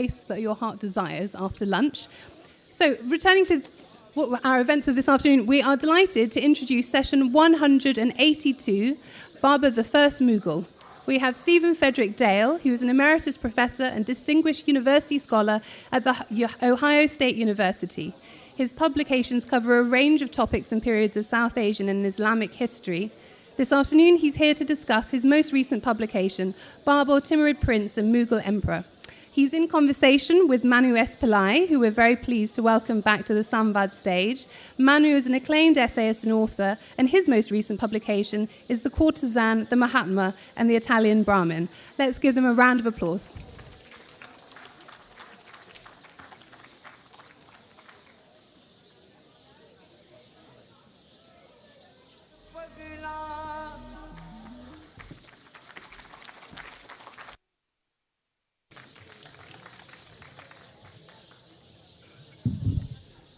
that your heart desires after lunch. So, returning to our events of this afternoon, we are delighted to introduce session 182, Bābur the First Mughal. We have Stephen Frederic Dale, who is an emeritus professor and distinguished university scholar at the Ohio State University. His publications cover a range of topics and periods of South Asian and Islamic history. This afternoon, he's here to discuss his most recent publication, Bābur, Timurid Prince and Mughal Emperor. He's in conversation with Manu S. Pillai, who we're very pleased to welcome back to the Samvad stage. Manu is an acclaimed essayist and author, and his most recent publication is The Courtesan, the Mahatma, and the Italian Brahmin. Let's give them a round of applause.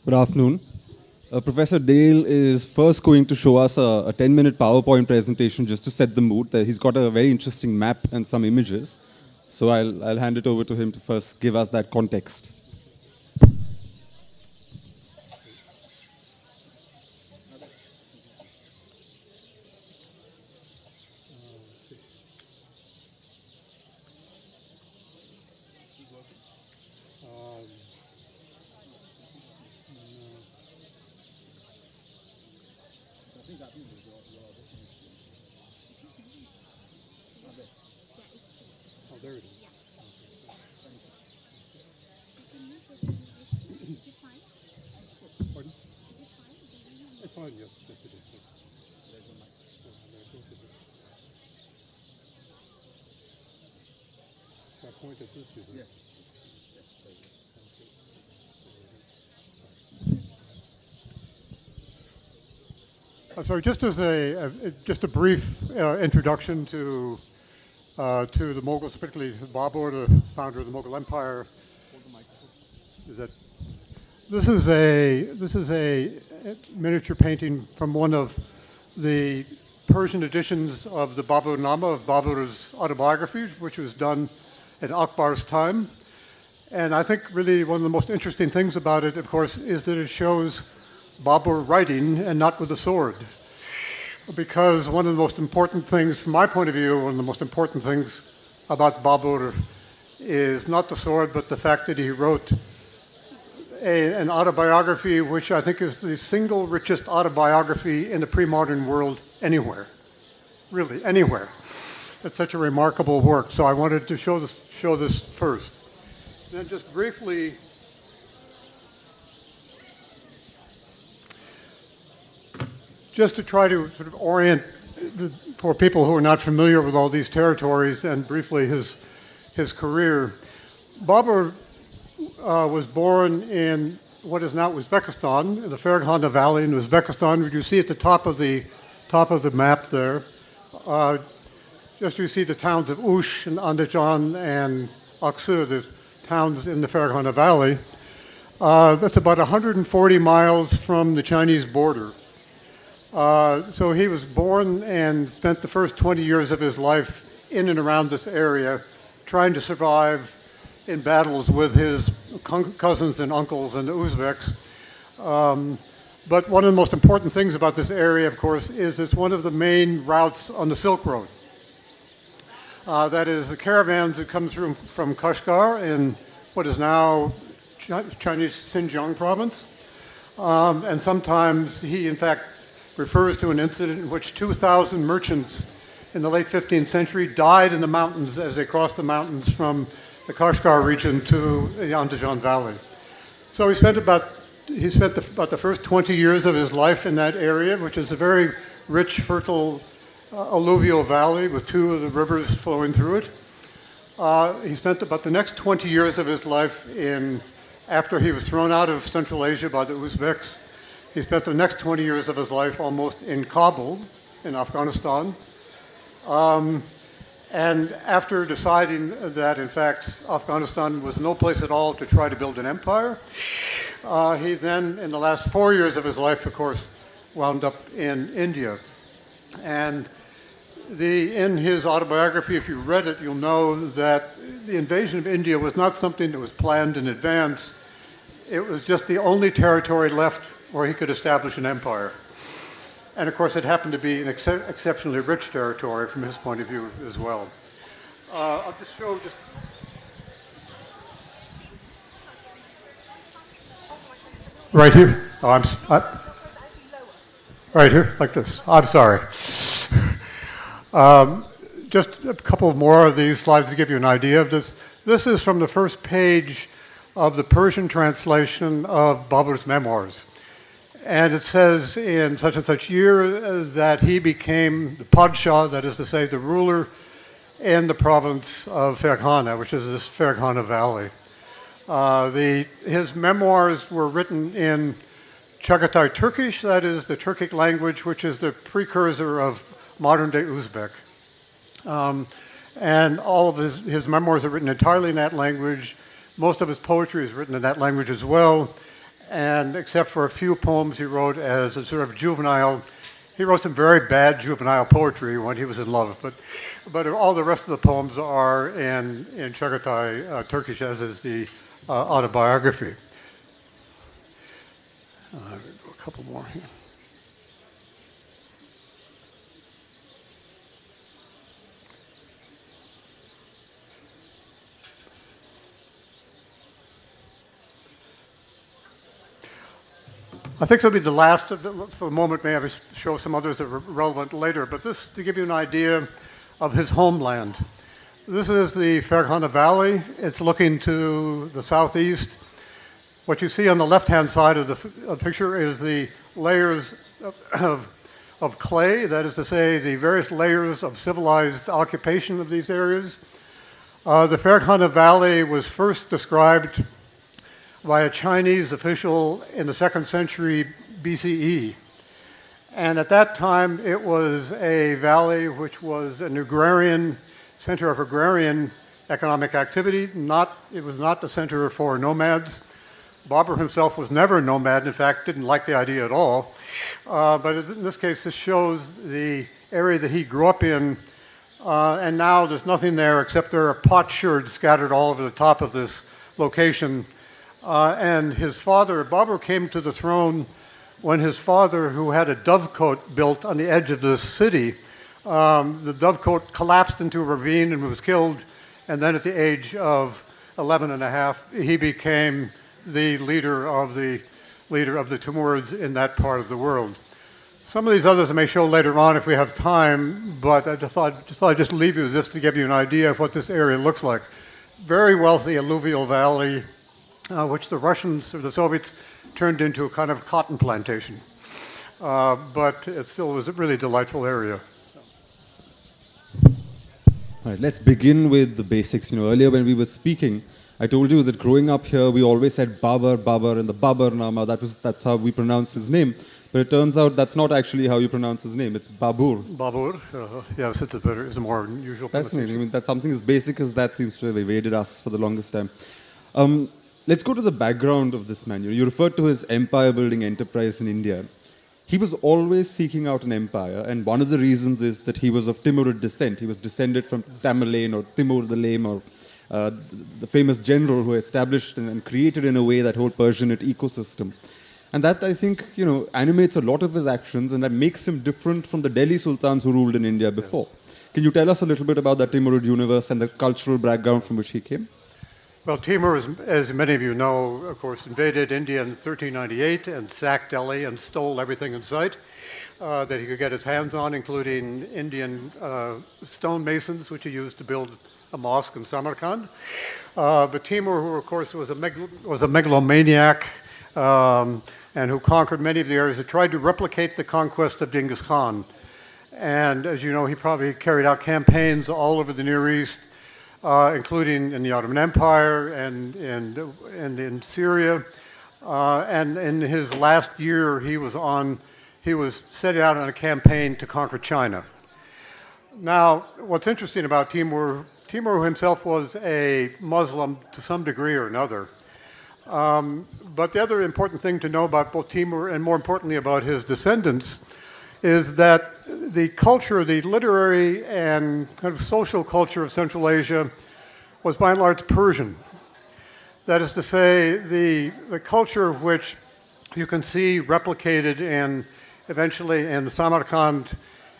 Good afternoon. Professor Dale is first going to show us a 10-minute PowerPoint presentation just to set the mood. He's got a very interesting map and some images. So I'll hand it over to him to first give us that context. Sorry, just as a brief introduction to the Mughals, particularly Babur, the founder of the Mughal Empire. This is a miniature painting from one of the Persian editions of the Baburnama, of Babur's autobiography, which was done in Akbar's time. And I think really one of the most interesting things about it, of course, is that it shows Babur writing and not with a sword. Because one of the most important things, from my point of view, one of the most important things about Babur is not the sword, but the fact that he wrote an autobiography which I think is the single richest autobiography in the pre-modern world anywhere. Really, anywhere. It's such a remarkable work. So I wanted to show this first. Then just briefly, just to try to sort of orient for people who are not familiar with all these territories and briefly his career. Babur was born in what is now Uzbekistan, in the Ferghanah Valley in Uzbekistan, which you see at the top of the map there. Just you see the towns of Ush and Andijan and Aksu, the towns in the Ferghanah Valley. That's about 140 miles from the Chinese border. So he was born and spent the first 20 years of his life in and around this area, trying to survive in battles with his cousins and uncles and the Uzbeks. But one of the most important things about this area, of course, is it's one of the main routes on the Silk Road. That is, the caravans that come through from Kashgar in what is now Chinese Xinjiang province. And sometimes he, in fact, refers to an incident in which 2,000 merchants in the late 15th century died in the mountains as they crossed the mountains from the Kashgar region to the Andijan Valley. So he spent about the first 20 years of his life in that area, which is a very rich, fertile alluvial valley with two of the rivers flowing through it. He spent about the next 20 years of his life after he was thrown out of Central Asia by the Uzbeks. He spent the next 20 years of his life almost in Kabul, in Afghanistan. And after deciding that, in fact, Afghanistan was no place at all to try to build an empire, he then, in the last 4 years of his life, of course, wound up in India. And In his autobiography, if you read it, you'll know that the invasion of India was not something that was planned in advance. It was just the only territory left where he could establish an empire. And of course, it happened to be an exceptionally rich territory from his point of view as well. I'll just show right here. Right here, like this. I'm sorry. Just a couple more of these slides to give you an idea of this. This is from the first page of the Persian translation of Babur's memoirs. And it says in such and such year that he became the Padshah, that is to say, the ruler in the province of Ferghanah, which is this Ferghanah Valley. His memoirs were written in Chagatai Turkish, that is the Turkic language, which is the precursor of modern-day Uzbek. And all of his memoirs are written entirely in that language. Most of his poetry is written in that language as well. And except for a few poems he wrote as a sort of juvenile, he wrote some very bad juvenile poetry when he was in love. But all the rest of the poems are in Chagatai Turkish, as is the autobiography. A couple more here. I think this will be the last for the moment. Maybe I show some others that are relevant later, but this to give you an idea of his homeland. This is the Ferghanah Valley. It's looking to the southeast. What you see on the left-hand side of the picture is the layers of clay, that is to say, the various layers of civilized occupation of these areas. The Ferghanah Valley was first described by a Chinese official in the 2nd century BCE. And at that time, it was a valley which was an agrarian, center of agrarian economic activity. It was not the center for nomads. Babur himself was never a nomad, in fact, didn't like the idea at all. But in this case, this shows the area that he grew up in, and now there's nothing there except there are potsherds scattered all over the top of this location. And his father, Babur, came to the throne when his father, who had a dovecote built on the edge of the city, the dovecote collapsed into a ravine and was killed. And then at the age of 11 and a half, he became the leader of the Timurids in that part of the world. Some of these others I may show later on if we have time, but I just thought I'd just leave you with this to give you an idea of what this area looks like. Very wealthy alluvial valley, which the Russians or the Soviets turned into a kind of cotton plantation. But it still was a really delightful area. All right, let's begin with the basics. Earlier when we were speaking, I told you that growing up here, we always said Babur, and the Babur Nama, that's how we pronounce his name. But it turns out that's not actually how you pronounce his name. It's Babur. Babur, yes, it's a more unusual Fascinating. That something as basic as that seems to have evaded us for the longest time. Let's go to the background of this man. You referred to his empire-building enterprise in India. He was always seeking out an empire, and one of the reasons is that he was of Timurid descent. He was descended from Tamerlane or Timur the Lame, or the famous general who established and created in a way that whole Persianate ecosystem. And that, I think, animates a lot of his actions, and that makes him different from the Delhi sultans who ruled in India before. Can you tell us a little bit about that Timurid universe and the cultural background from which he came? Well, Timur, as many of you know, of course, invaded India in 1398 and sacked Delhi and stole everything in sight that he could get his hands on, including Indian stone masons, which he used to build a mosque in Samarkand. But Timur, who of course was a megalomaniac and who conquered many of the areas, had tried to replicate the conquest of Genghis Khan. And as you know, he probably carried out campaigns all over the Near East, including in the Ottoman Empire and in Syria. And in his last year, he was setting out on a campaign to conquer China. Now, what's interesting about Timur himself was a Muslim to some degree or another. But the other important thing to know about both Timur and more importantly about his descendants is that the culture, the literary and kind of social culture of Central Asia was by and large Persian. That is to say, the culture which you can see replicated eventually in Samarkand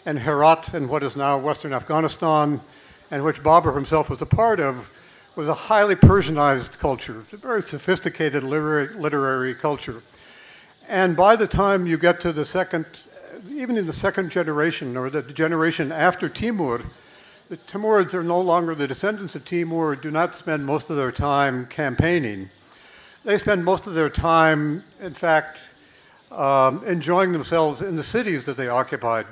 and Herat in what is now Western Afghanistan, and which Babur himself was a part of, was a highly Persianized culture. It's a very sophisticated literary culture. And by the time you get to the second, even in the second generation, or the generation after Timur, the Timurids are no longer the descendants of Timur, do not spend most of their time campaigning. They spend most of their time, in fact, enjoying themselves in the cities that they occupied.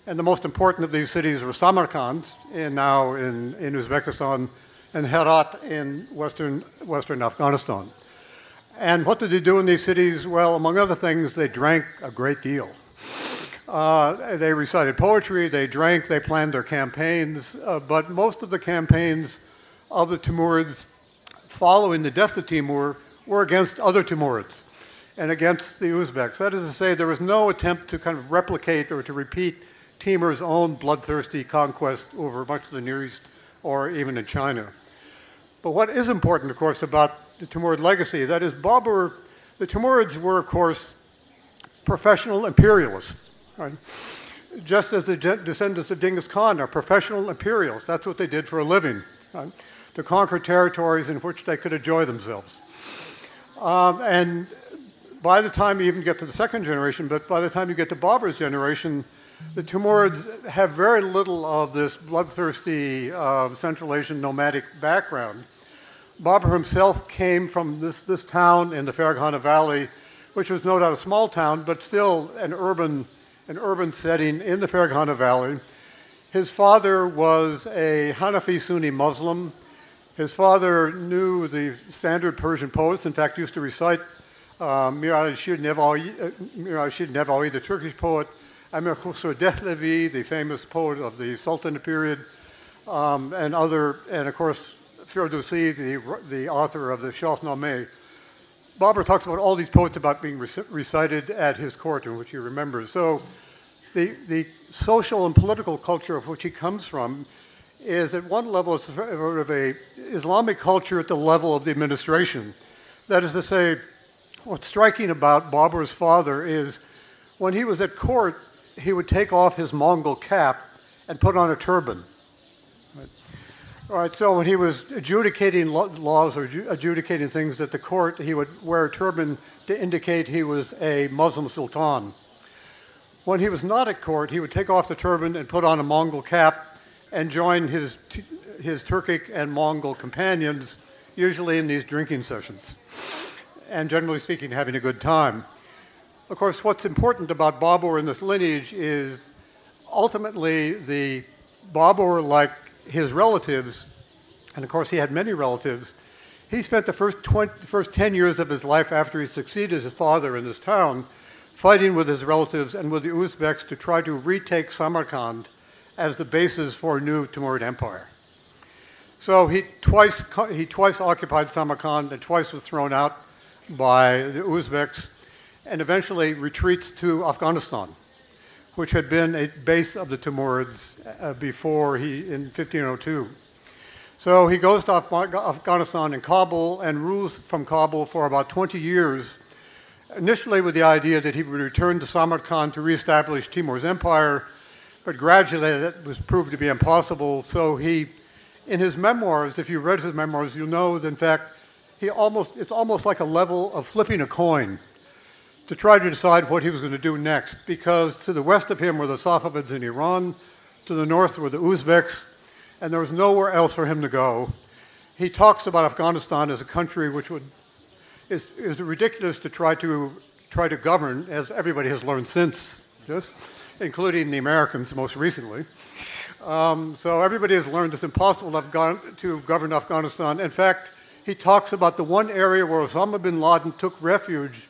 And the most important of these cities were Samarkand, now in Uzbekistan, and Herat in western Afghanistan. And what did they do in these cities? Well, among other things, they drank a great deal. They recited poetry, they drank, they planned their campaigns, but most of the campaigns of the Timurids following the death of Timur were against other Timurids and against the Uzbeks. That is to say, there was no attempt to kind of replicate or to repeat Timur's own bloodthirsty conquest over much of the Near East or even in China. But what is important, of course, about the Timurid legacy, that is Babur, the Timurids were, of course, professional imperialists. Right? Just as the descendants of Genghis Khan are professional imperialists. That's what they did for a living, right? To conquer territories in which they could enjoy themselves. And by the time you even get to the second generation, but by the time you get to Babur's generation, the Timurids have very little of this bloodthirsty Central Asian nomadic background. Babur himself came from this town in the Ferghanah Valley, which was no doubt a small town, but still an urban setting in the Ferghanah Valley. His father was a Hanafi Sunni Muslim. His father knew the standard Persian poets, in fact, used to recite Mir al-Shir Nevawi, the Turkish poet, Amir Khusro Dehlevi, the famous poet of the Sultanate period, and of course, Firdausi, the author of the Shahnameh. Babur talks about all these poets about being recited at his court, in which he remembers. So the social and political culture of which he comes from is at one level sort of a Islamic culture at the level of the administration. That is to say, what's striking about Babur's father is when he was at court, he would take off his Mongol cap and put on a turban. Right? All right, so when he was adjudicating laws or adjudicating things at the court, he would wear a turban to indicate he was a Muslim sultan. When he was not at court, he would take off the turban and put on a Mongol cap and join his Turkic and Mongol companions, usually in these drinking sessions, and generally speaking, having a good time. Of course, what's important about Babur in this lineage is ultimately the Babur, like his relatives, and of course he had many relatives, he spent the first 10 years of his life after he succeeded his father in this town fighting with his relatives and with the Uzbeks to try to retake Samarkand as the basis for a new Timurid empire. So he twice occupied Samarkand and twice was thrown out by the Uzbeks and eventually retreats to Afghanistan, which had been a base of the Timurids before in 1502. So he goes to Afghanistan and Kabul and rules from Kabul for about 20 years, initially with the idea that he would return to Samarkand to reestablish Timur's empire, but gradually that was proved to be impossible. So he, in his memoirs, if you've read his memoirs, you'll know that in fact, it's almost like a level of flipping a coin to try to decide what he was going to do next, because to the west of him were the Safavids in Iran, to the north were the Uzbeks, and there was nowhere else for him to go. He talks about Afghanistan as a country which is ridiculous to try to govern, as everybody has learned since, yes, including the Americans most recently. So everybody has learned it's impossible to govern Afghanistan. In fact, he talks about the one area where Osama bin Laden took refuge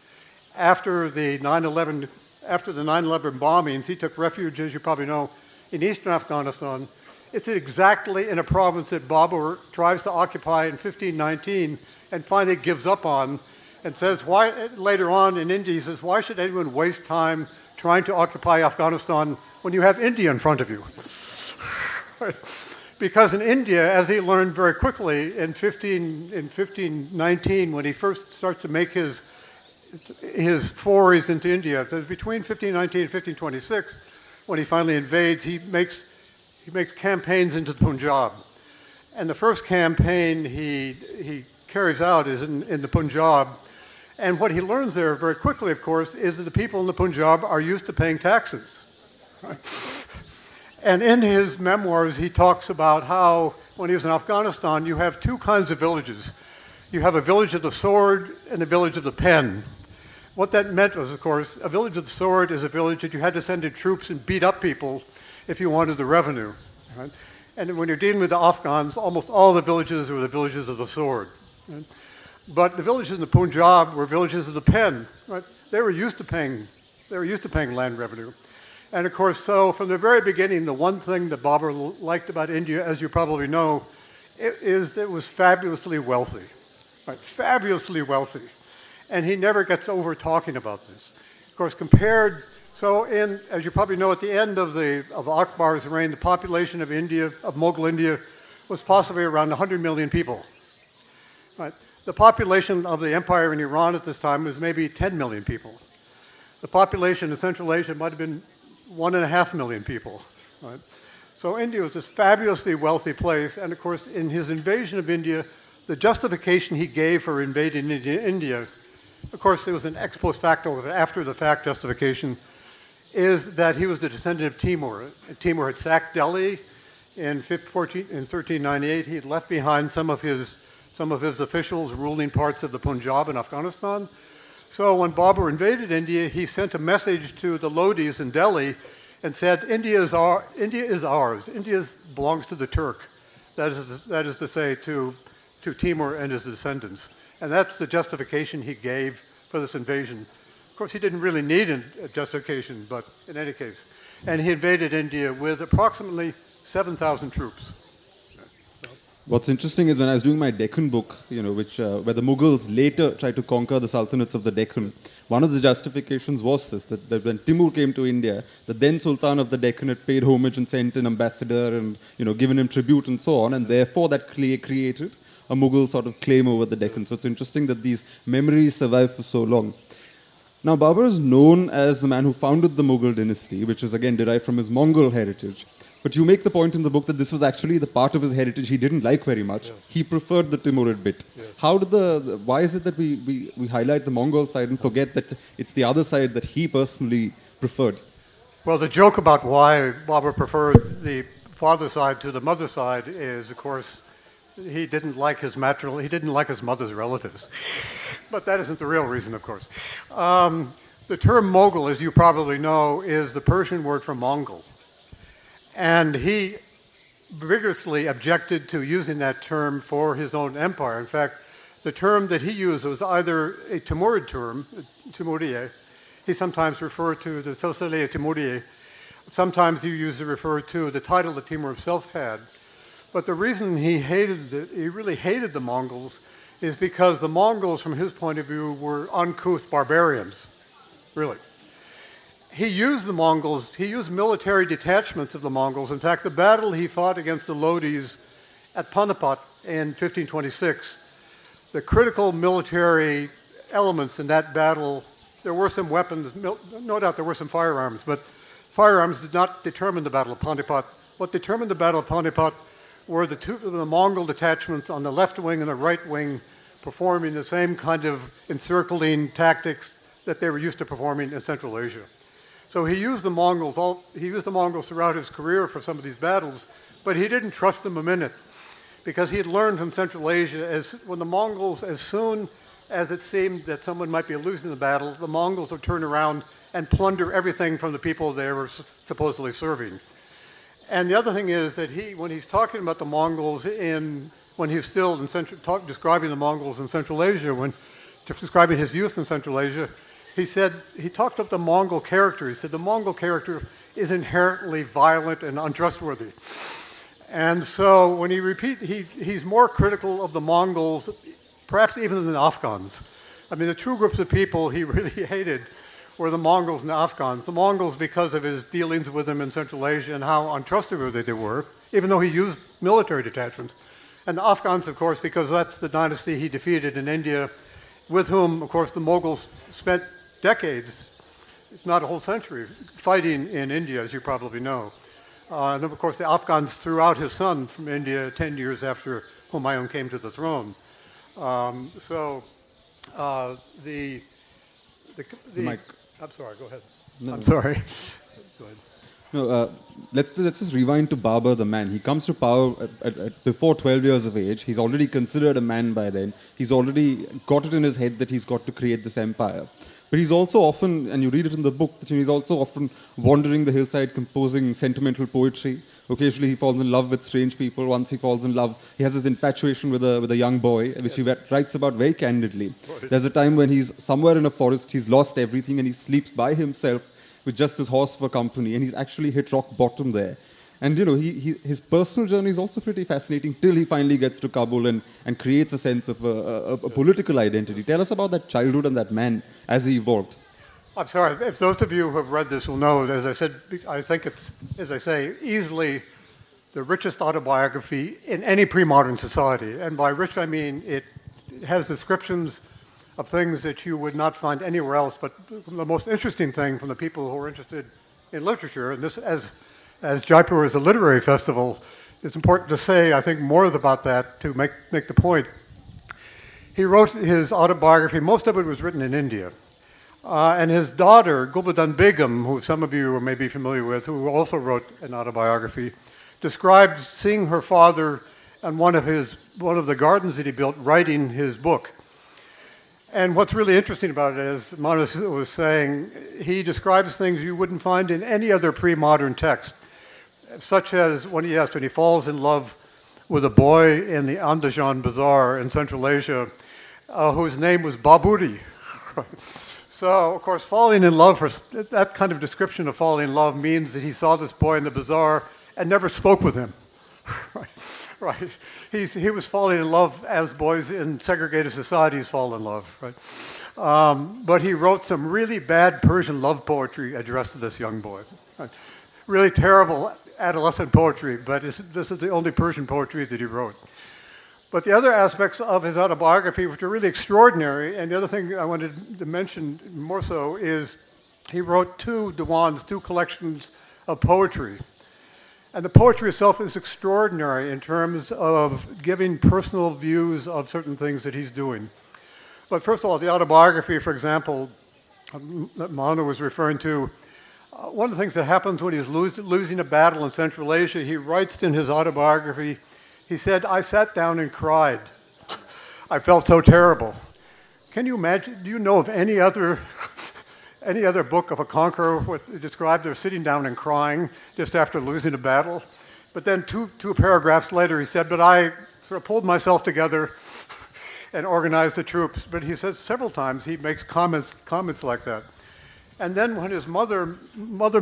after the 9/11 bombings. He took refuge, as you probably know, in eastern Afghanistan. It's exactly in a province that Babur tries to occupy in 1519 and finally gives up on, and says, why, later on in India, he says, why should anyone waste time trying to occupy Afghanistan when you have India in front of you. Because in India, as he learned very quickly in 1519, when he first starts to make his forays into India, between 1519 and 1526, when he finally invades, he makes campaigns into the Punjab. And the first campaign he carries out is in the Punjab. And what he learns there very quickly, of course, is that the people in the Punjab are used to paying taxes. Right? And in his memoirs, he talks about how, when he was in Afghanistan, you have two kinds of villages. You have a village of the sword and a village of the pen. What that meant was, of course, a village of the sword is a village that you had to send in troops and beat up people if you wanted the revenue. Right? And when you're dealing with the Afghans, almost all the villages were the villages of the sword. Right? But the villages in the Punjab were villages of the pen. Right? They were used to paying land revenue. And of course, so from the very beginning, the one thing that Babur liked about India, as you probably know, is it was fabulously wealthy. Right? Fabulously wealthy. And he never gets over talking about this. Of course, as you probably know, at the end of Akbar's reign, the population of India, of Mughal India, was possibly around 100 million people. Right? The population of the empire in Iran at this time was maybe 10 million people. The population in Central Asia might have been 1.5 million people. Right? So India was this fabulously wealthy place, and of course, in his invasion of India, the justification he gave for invading India, of course, there was an ex post facto, after the fact justification, is that he was the descendant of Timur. Timur had sacked Delhi in 1398. He had left behind some of his officials ruling parts of the Punjab and Afghanistan. So when Babur invaded India, he sent a message to the Lodis in Delhi and said, India is ours. India belongs to the Turk. That is to say, to Timur and his descendants. And that's the justification he gave for this invasion. Of course, he didn't really need a justification, but in any case. And he invaded India with approximately 7,000 troops. What's interesting is when I was doing my Deccan book, where the Mughals later tried to conquer the sultanates of the Deccan, one of the justifications was this, that when Timur came to India, the then Sultan of the Deccan had paid homage and sent an ambassador and, given him tribute and so on, and therefore that created a Mughal sort of claim over the Deccan. So it's interesting that these memories survive for so long. Now, Babur is known as the man who founded the Mughal dynasty, which is again derived from his Mongol heritage. But you make the point in the book that this was actually the part of his heritage he didn't like very much. Yes. He preferred the Timurid bit. Yes. Why is it that we highlight the Mongol side and forget that it's the other side that he personally preferred? Well, the joke about why Babur preferred the father side to the mother side is, of course, he didn't like his mother's relatives. But that isn't the real reason, of course. The term Mughal, as you probably know, is the Persian word for Mongol. And he vigorously objected to using that term for his own empire. In fact, the term that he used was either a Timurid term, Timuriye. He sometimes referred to the Silsile Timuriye. Sometimes he used to refer to the title that Timur himself had. But the reason he really hated the Mongols is because the Mongols, from his point of view, were uncouth barbarians, really. He used military detachments of the Mongols. In fact, the battle he fought against the Lodis at Panipat in 1526, the critical military elements in that battle, there were some weapons, no doubt there were some firearms, but firearms did not determine the Battle of Panipat. What determined the Battle of Panipat were the Mongol detachments on the left wing and the right wing performing the same kind of encircling tactics that they were used to performing in Central Asia. So he used the Mongols throughout his career for some of these battles, but he didn't trust them a minute because he had learned from Central Asia when the Mongols, as soon as it seemed that someone might be losing the battle, the Mongols would turn around and plunder everything from the people they were supposedly serving. And the other thing is that when he's talking about the Mongols when he's still describing the Mongols in Central Asia, describing his youth in Central Asia, he talked about the Mongol character. He said the Mongol character is inherently violent and untrustworthy. And so when he's more critical of the Mongols, perhaps even than the Afghans. I mean, the two groups of people he really hated were the Mongols and the Afghans. The Mongols because of his dealings with them in Central Asia and how untrustworthy they were, even though he used military detachments. And the Afghans, of course, because that's the dynasty he defeated in India, with whom, of course, the Mughals spent decades, if not a whole century, fighting in India, as you probably know. And of course, the Afghans threw out his son from India 10 years after Humayun came to the throne. The Mike. I'm sorry, go ahead. No, I'm no. sorry. Go ahead. No, let's just rewind to Babur the man. He comes to power before 12 years of age. He's already considered a man by then. He's already got it in his head that he's got to create this empire. But he's also often, and you read it in the book, that he's also often wandering the hillside composing sentimental poetry. Occasionally he falls in love with strange people. Once he falls in love, he has this infatuation with a young boy, which he writes about very candidly. Right. There's a time when he's somewhere in a forest, he's lost everything, and he sleeps by himself with just his horse for company, and he's actually hit rock bottom there. And his personal journey is also pretty fascinating till he finally gets to Kabul and creates a sense of a political identity. Tell us about that childhood and that man as he evolved. I'm sorry, if those of you who have read this will know, as I said, I think it's, as I say, easily the richest autobiography in any pre-modern society. And by rich, I mean it has descriptions of things that you would not find anywhere else. But the most interesting thing from the people who are interested in literature, and this, as Jaipur is a literary festival, it's important to say, I think, more about that to make the point. He wrote his autobiography, most of it was written in India. And his daughter, Gulbadan Begum, who some of you may be familiar with, who also wrote an autobiography, describes seeing her father on one of the gardens that he built, writing his book. And what's really interesting about it, as Manu was saying, he describes things you wouldn't find in any other pre-modern text, such as when he falls in love with a boy in the Andajan Bazaar in Central Asia, whose name was Baburi. So, of course, falling in love, that kind of description of falling in love means that he saw this boy in the bazaar and never spoke with him. Right. He was falling in love as boys in segregated societies fall in love. Right. But he wrote some really bad Persian love poetry addressed to this young boy. Right. Really terrible adolescent poetry, but this is the only Persian poetry that he wrote. But the other aspects of his autobiography, which are really extraordinary, and the other thing I wanted to mention more so is he wrote two diwans, two collections of poetry. And the poetry itself is extraordinary in terms of giving personal views of certain things that he's doing. But first of all, the autobiography, for example, that Manu was referring to, one of the things that happens when he's losing a battle in Central Asia, he writes in his autobiography, he said, "I sat down and cried. I felt so terrible." Can you imagine, do you know of any other book of a conqueror described they're sitting down and crying just after losing a battle? But then two paragraphs later he said, "But I sort of pulled myself together and organized the troops." But he says several times he makes comments like that. And then when his mother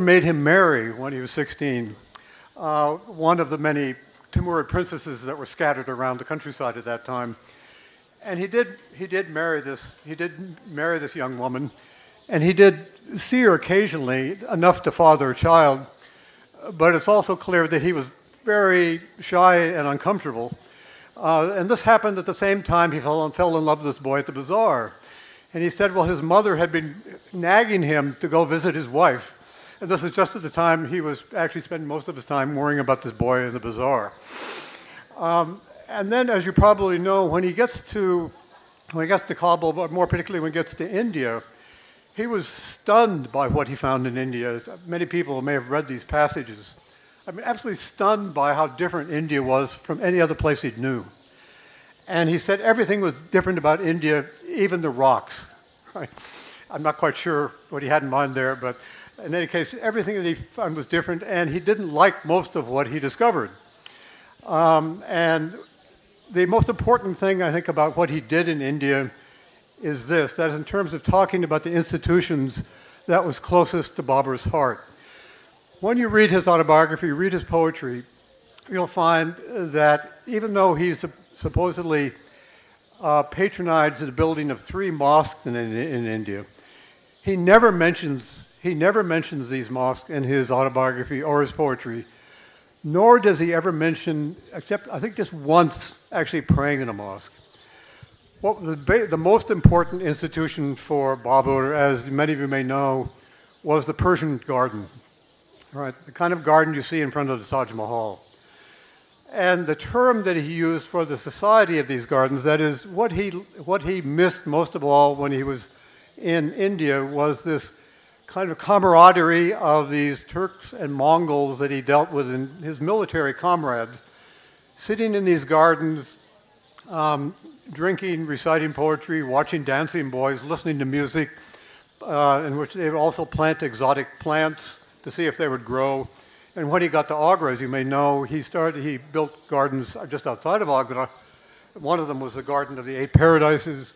made him marry when he was 16, one of the many Timurid princesses that were scattered around the countryside at that time, and he did marry this young woman, and he did see her occasionally enough to father a child, but it's also clear that he was very shy and uncomfortable. And this happened at the same time he fell in love with this boy at the bazaar. And he said, well, his mother had been nagging him to go visit his wife. And this is just at the time he was actually spending most of his time worrying about this boy in the bazaar. And then, as you probably know, when he gets to Kabul, but more particularly when he gets to India, he was stunned by what he found in India. Many people may have read these passages. I mean, absolutely stunned by how different India was from any other place he knew. And he said everything was different about India, even the rocks. Right? I'm not quite sure what he had in mind there, but in any case, everything that he found was different, and he didn't like most of what he discovered. And the most important thing, I think, about what he did in India is this, that in terms of talking about the institutions, that was closest to Babur's heart. When you read his autobiography, read his poetry, you'll find that even though he's supposedly patronized the building of 3 mosques in India, he never mentions these mosques in his autobiography or his poetry, nor does he ever mention, except I think just once, actually praying in a mosque. What the most important institution for Babur, as many of you may know, was the Persian Garden, right? The kind of garden you see in front of the Taj Mahal. And the term that he used for the society of these gardens, that is, what he missed most of all when he was in India, was this kind of camaraderie of these Turks and Mongols that he dealt with in his military comrades, sitting in these gardens, drinking, reciting poetry, watching dancing boys, listening to music, in which they would also plant exotic plants to see if they would grow. And when he got to Agra, as you may know, he built gardens just outside of Agra. One of them was the Garden of the Eight Paradises.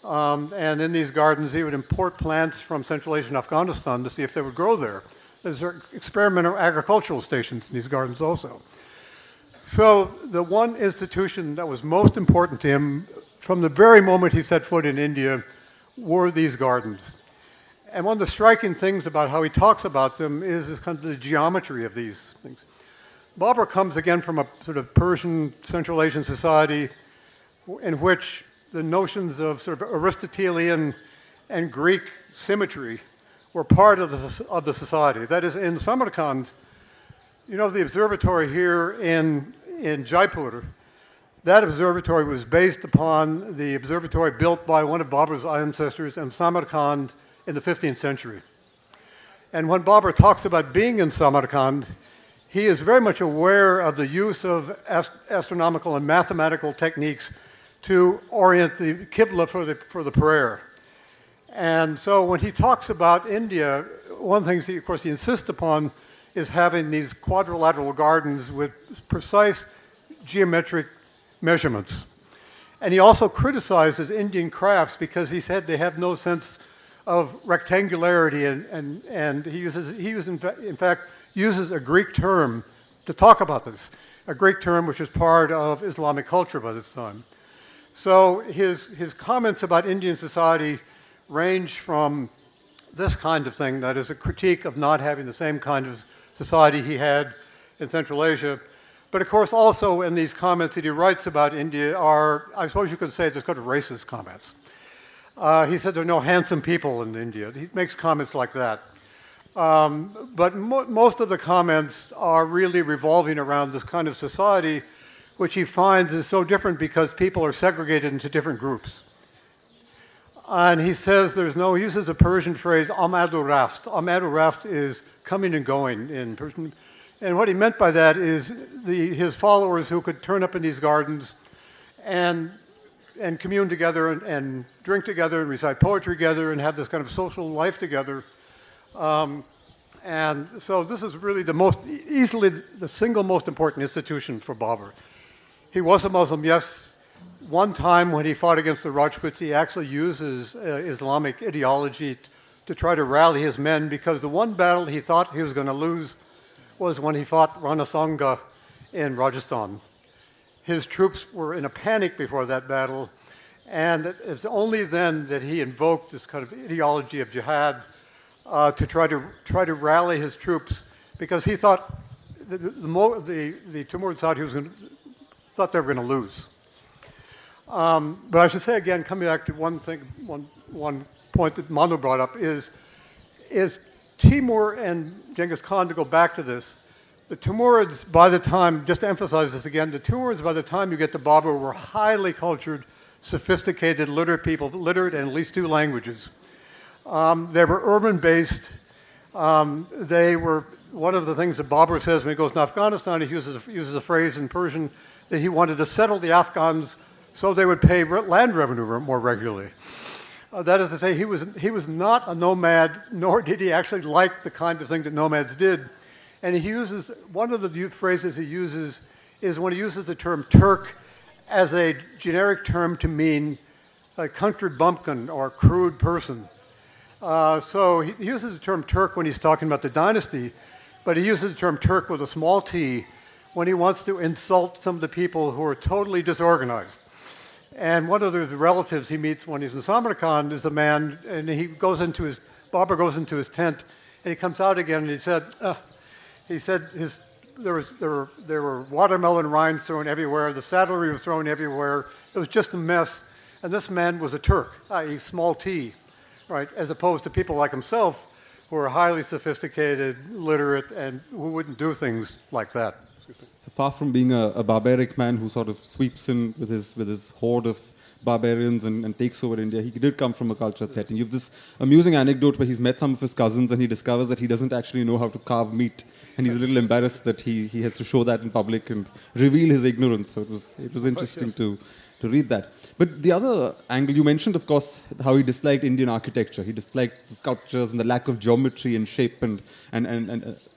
And in these gardens, he would import plants from Central Asia and Afghanistan to see if they would grow there. There's experimental agricultural stations in these gardens also. So the one institution that was most important to him from the very moment he set foot in India were these gardens. And one of the striking things about how he talks about them is this kind of the geometry of these things. Babur comes again from a sort of Persian Central Asian society in which the notions of sort of Aristotelian and Greek symmetry were part of the society. That is, in Samarkand, you know, the observatory here in Jaipur, that observatory was based upon the observatory built by one of Babur's ancestors in Samarkand in the 15th century. And when Babur talks about being in Samarkand, he is very much aware of the use of astronomical and mathematical techniques to orient the Qibla for the prayer. And so when he talks about India, one of the things he, of course, he insists upon is having these quadrilateral gardens with precise geometric measurements. And he also criticizes Indian crafts because he said they have no sense of rectangularity, and he in fact uses a Greek term to talk about this, a Greek term which is part of Islamic culture by this time. So his comments about Indian society range from this kind of thing, that is a critique of not having the same kind of society he had in Central Asia, but of course also in these comments that he writes about India are, I suppose you could say, there's kind of racist comments. He said there are no handsome people in India. He makes comments like that. But most of the comments are really revolving around this kind of society, which he finds is so different because people are segregated into different groups. And he says he uses the Persian phrase, amadu raft. Amadu raft is coming and going in Persian. And what he meant by that is his followers who could turn up in these gardens and commune together and drink together and recite poetry together and have this kind of social life together. And so this is really easily the single most important institution for Babur. He was a Muslim, yes. One time when he fought against the Rajputs, he actually uses Islamic ideology to try to rally his men, because the one battle he thought he was going to lose was when he fought Rana Sanga in Rajasthan. His troops were in a panic before that battle, and it's only then that he invoked this kind of ideology of jihad to try to rally his troops, because he thought the Timurid side thought they were going to lose. But I should say again, coming back to one point that Manu brought up is Timur and Genghis Khan, to go back to this, the Timurids by the time, just to emphasize this again, the Timurids by the time you get to Babur were highly cultured, sophisticated, literate people, literate in at least two languages. They were urban-based. They were, one of the things that Babur says when he goes to Afghanistan, he uses a phrase in Persian that he wanted to settle the Afghans so they would pay land revenue more regularly. That is to say, he was not a nomad, nor did he actually like the kind of thing that nomads did. And he uses, one of the phrases he uses is when he uses the term Turk as a generic term to mean a country bumpkin or crude person. So he uses the term Turk when he's talking about the dynasty, but he uses the term Turk with a small t when he wants to insult some of the people who are totally disorganized. And one of the relatives he meets when he's in Samarkand is a man, and he goes into his Bābur goes into his tent, and he comes out again, and he said there were watermelon rinds thrown everywhere. The saddlery was thrown everywhere. It was just a mess. And this man was a Turk, i.e. small t, right, as opposed to people like himself who are highly sophisticated, literate, and who wouldn't do things like that. So far from being a barbaric man who sort of sweeps in with his horde of barbarians and takes over India, he did come from a cultured setting. You have this amusing anecdote where he's met some of his cousins and he discovers that he doesn't actually know how to carve meat, and he's a little embarrassed that he has to show that in public and reveal his ignorance. So it was interesting to read that. But the other angle, you mentioned, of course, how he disliked Indian architecture. He disliked the sculptures and the lack of geometry and shape, and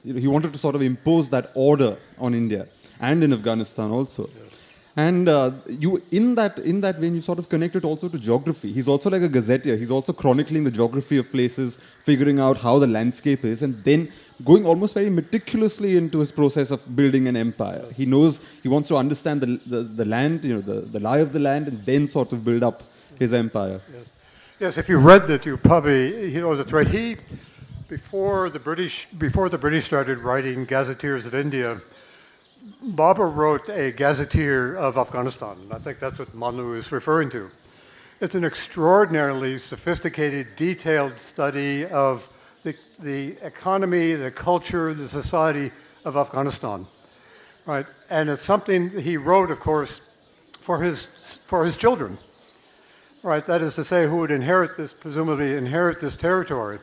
he wanted to sort of impose that order on India and in Afghanistan also. Yes. And you, in that vein, you sort of connect it also to geography. He's also like a gazetteer. He's also chronicling the geography of places, figuring out how the landscape is, and then going almost very meticulously into his process of building an empire. He knows, he wants to understand the land, the lie of the land, and then sort of build up his empire. Yes, if you've read that, you probably, he knows it's right. He, before the British started writing gazetteers of India, Bābur wrote a gazetteer of Afghanistan. I think that's what Manu is referring to. It's an extraordinarily sophisticated, detailed study of the economy, the culture, the society of Afghanistan, right? And it's something he wrote, of course, for his children, right? That is to say, who would presumably inherit this territory.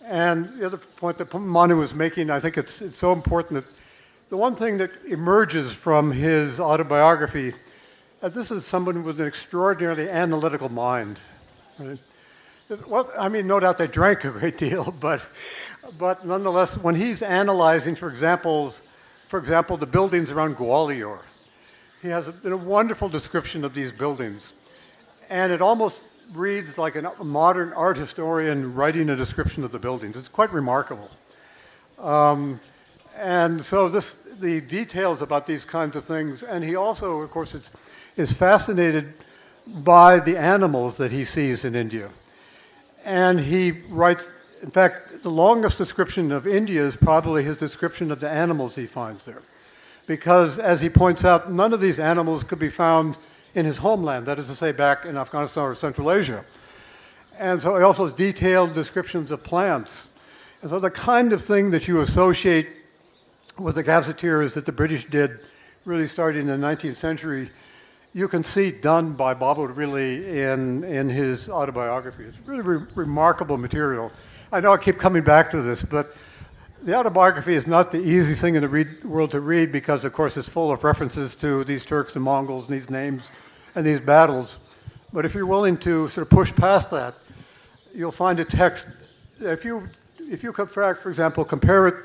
And the other point that Manu was making, I think it's so important that the one thing that emerges from his autobiography, this is someone with an extraordinarily analytical mind. Right? Well, I mean, no doubt they drank a great deal, but nonetheless, when he's analyzing, for example, the buildings around Gwalior, he has a wonderful description of these buildings, and it almost reads like a modern art historian writing a description of the buildings. It's quite remarkable. And so the details about these kinds of things, and he also, of course, is fascinated by the animals that he sees in India. And he writes, in fact, the longest description of India is probably his description of the animals he finds there. Because, as he points out, none of these animals could be found in his homeland, that is to say, back in Afghanistan or Central Asia. And so he also has detailed descriptions of plants. And so the kind of thing that you associate with the gazetteers that the British did really starting in the 19th century, you can see done by Bābur really in his autobiography. It's really remarkable material. I know I keep coming back to this, but the autobiography is not the easiest thing in the world to read because, of course, it's full of references to these Turks and Mongols and these names and these battles. But if you're willing to sort of push past that, you'll find a text. If you for example, compare it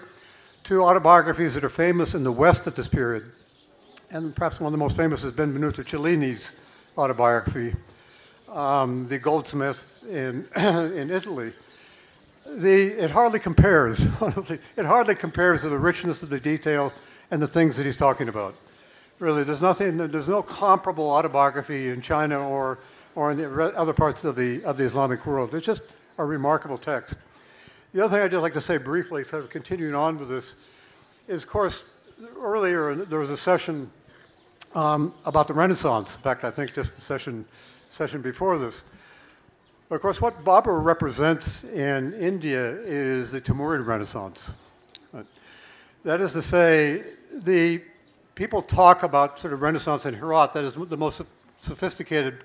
to autobiographies that are famous in the West at this period, and perhaps one of the most famous has been Benvenuto Cellini's autobiography, The Goldsmith in Italy. It hardly compares. It hardly compares to the richness of the detail and the things that he's talking about. Really, there's no comparable autobiography in China or in the other parts of the Islamic world. It's just a remarkable text. The other thing I'd just like to say briefly, sort of continuing on with this, is, of course, earlier there was a session about the Renaissance. In fact, I think just the session before this. But of course, what Bābur represents in India is the Timurid Renaissance. That is to say, the people talk about sort of Renaissance in Herat. That is the most sophisticated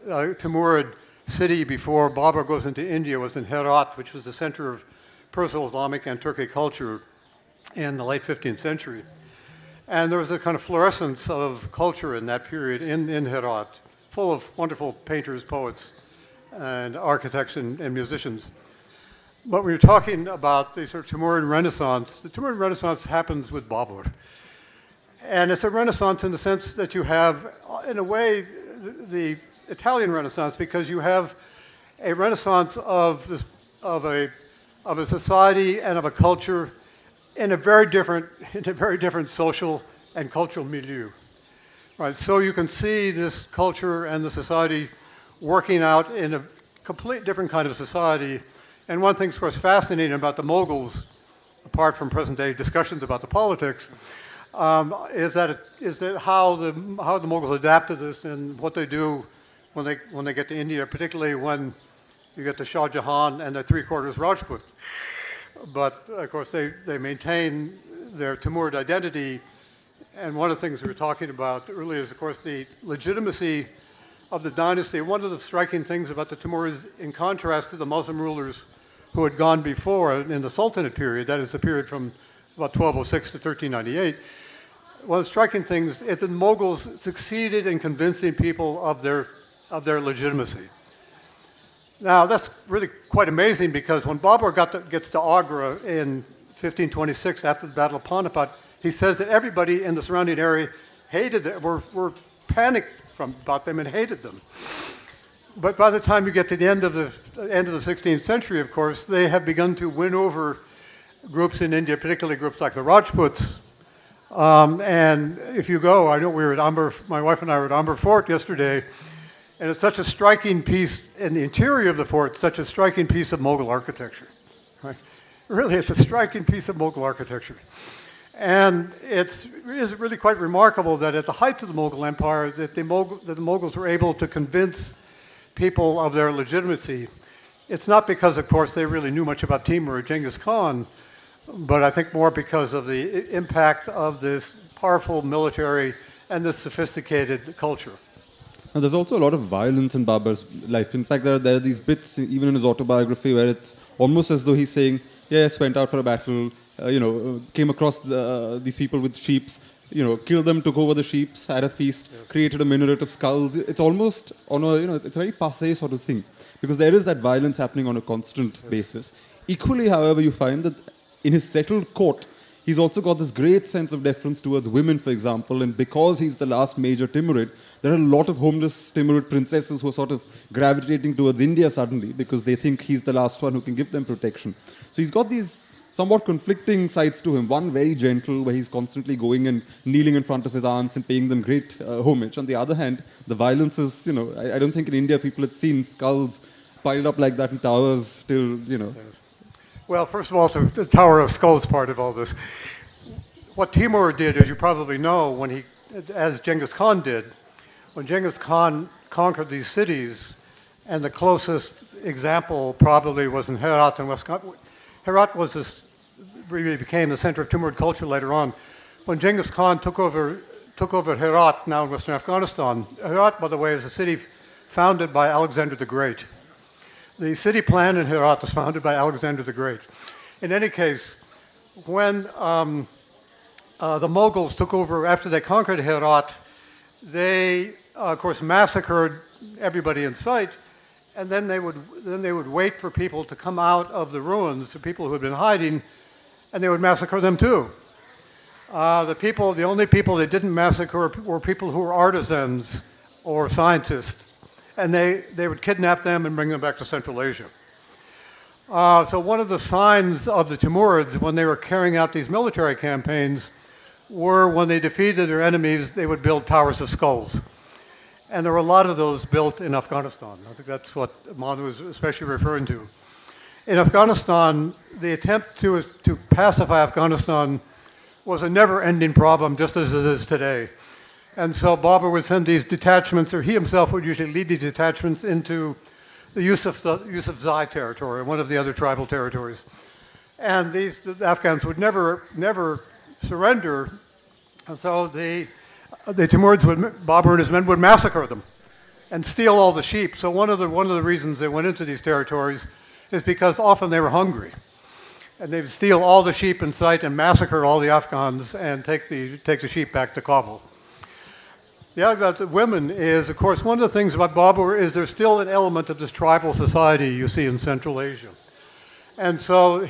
Timurid city before Bābur goes into India was in Herat, which was the center of Persian, Islamic, and Turkic culture in the late 15th century. And there was a kind of fluorescence of culture in that period in Herat, full of wonderful painters, poets, and architects and musicians. But when you're talking about the sort of Timurid Renaissance, the Timurid Renaissance happens with Bābur. And it's a Renaissance in the sense that you have, in a way, the Italian Renaissance, because you have a Renaissance of a society and of a culture in a very different social and cultural milieu. Right, so you can see this culture and the society working out in a complete different kind of society And one thing, of course, fascinating about the Mughals, apart from present-day discussions about the politics, is that how the Mughals adapted this and what they do when they get to India, particularly when you get to Shah Jahan and the three-quarters Rajput. But of course, they maintain their Timurid identity. And one of the things we were talking about earlier is, of course, the legitimacy of the dynasty. One of the striking things about the Timurids, in contrast to the Muslim rulers who had gone before in the Sultanate period, that is the period from about 1206 to 1398, one of the striking things is that the Mughals succeeded in convincing people of their legitimacy. Now, that's really quite amazing because when Babur gets to Agra in 1526 after the Battle of Panipat, he says that everybody in the surrounding area hated them, were panicked about them and hated them. But by the time you get to the end of the 16th century, of course, they have begun to win over groups in India, particularly groups like the Rajputs. And if you go, I know we were at Amber, my wife and I were at Amber Fort yesterday, and it's such a striking piece in the interior of the fort, such a striking piece of Mughal architecture. Right? Really, it's a striking piece of Mughal architecture. And it is really quite remarkable that at the height of the Mughal Empire, that the Mughals were able to convince people of their legitimacy. It's not because, of course, they really knew much about Timur or Genghis Khan, but I think more because of the impact of this powerful military and this sophisticated culture. And there's also a lot of violence in Babur's life. In fact, there are these bits, even in his autobiography, where it's almost as though he's saying, yes, went out for a battle, came across these people with sheeps, killed them, took over the sheeps, had a feast, created a minaret of skulls. It's almost on a, it's a very passé sort of thing, because there is that violence happening on a constant basis. Equally, however, you find that in his settled court, he's also got this great sense of deference towards women, for example, and because he's the last major Timurid, there are a lot of homeless Timurid princesses who are sort of gravitating towards India suddenly because they think he's the last one who can give them protection. So he's got these somewhat conflicting sides to him. One very gentle, where he's constantly going and kneeling in front of his aunts and paying them great homage. On the other hand, the violence is, I don't think in India people had seen skulls piled up like that in towers till, Yes. Well, first of all, the Tower of Skulls part of all this. What Timur did, as you probably know, as Genghis Khan did, when Genghis Khan conquered these cities, and the closest example probably was in Herat in West. Herat really became the center of Timurid culture later on. When Genghis Khan took over Herat, now in Western Afghanistan, Herat, by the way, is a city founded by Alexander the Great. The city plan in Herat was founded by Alexander the Great. In any case, when the Mughals took over after they conquered Herat, they, of course, massacred everybody in sight, and then they would wait for people to come out of the ruins, the people who had been hiding, and they would massacre them too. The only people they didn't massacre were people who were artisans or scientists. And they would kidnap them and bring them back to Central Asia. So one of the signs of the Timurids when they were carrying out these military campaigns were when they defeated their enemies, they would build towers of skulls. And there were a lot of those built in Afghanistan. I think that's what Manu was especially referring to. In Afghanistan, the attempt to pacify Afghanistan was a never-ending problem, just as it is today. And so Babur would send these detachments, or he himself would usually lead these detachments into the Yusufzai territory, one of the other tribal territories. And the Afghans would never surrender. And so the Timurids, Babur and his men would massacre them and steal all the sheep. So one of the reasons they went into these territories is because often they were hungry. And they would steal all the sheep in sight and massacre all the Afghans and take the sheep back to Kabul. Yeah, about the women is, of course, one of the things about Babur is there's still an element of this tribal society you see in Central Asia. And so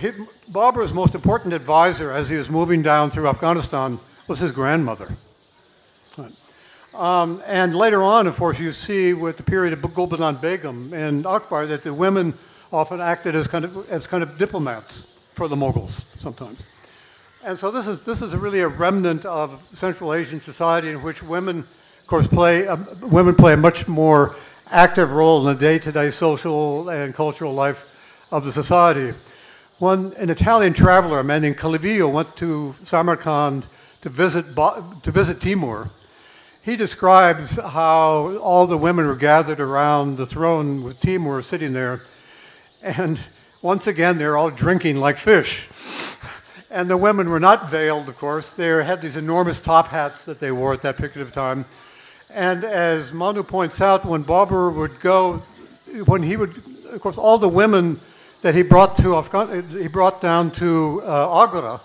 Babur's most important advisor as he was moving down through Afghanistan was his grandmother. And later on, of course, you see with the period of Gulbadan Begum and Akbar that the women often acted as kind of diplomats for the Mughals sometimes. And so this is really a remnant of Central Asian society in which women, of course, play a much more active role in the day-to-day social and cultural life of the society. An Italian traveler, a man named Calivillo, went to Samarkand to visit Timur. He describes how all the women were gathered around the throne with Timur sitting there, and once again they're all drinking like fish. And the women were not veiled, of course. They had these enormous top hats that they wore at that period of time. And as Manu points out, when Babur would go, of course, all the women that he brought down to Agra,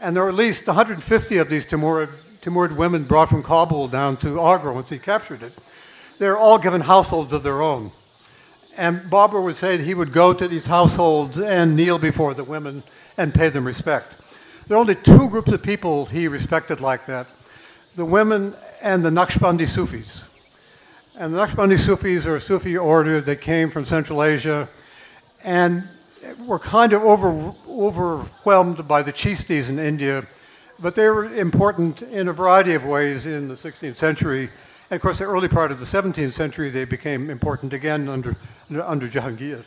and there were at least 150 of these Timurid women brought from Kabul down to Agra once he captured it. They were all given households of their own. And Babur would say that he would go to these households and kneel before the women and pay them respect. There are only two groups of people he respected like that: the women and the Naqshbandi Sufis. And the Naqshbandi Sufis are a Sufi order that came from Central Asia and were kind of overwhelmed by the Chistis in India, but they were important in a variety of ways in the 16th century. And of course, the early part of the 17th century, they became important again under Jahangir.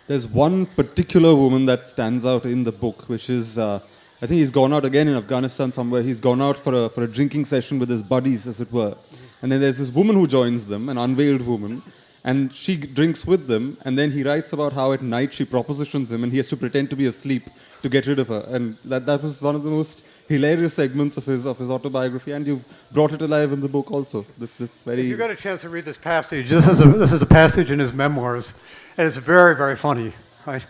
There's one particular woman that stands out in the book, which is, I think he's gone out again in Afghanistan somewhere. He's gone out for a drinking session with his buddies, as it were. And then there's this woman who joins them, an unveiled woman, and she drinks with them. And then he writes about how at night she propositions him, and he has to pretend to be asleep to get rid of her. And that was one of the most hilarious segments of his autobiography. And you've brought it alive in the book also. This very. If you got a chance to read this passage, this is a passage in his memoirs. And it's very, very funny, right?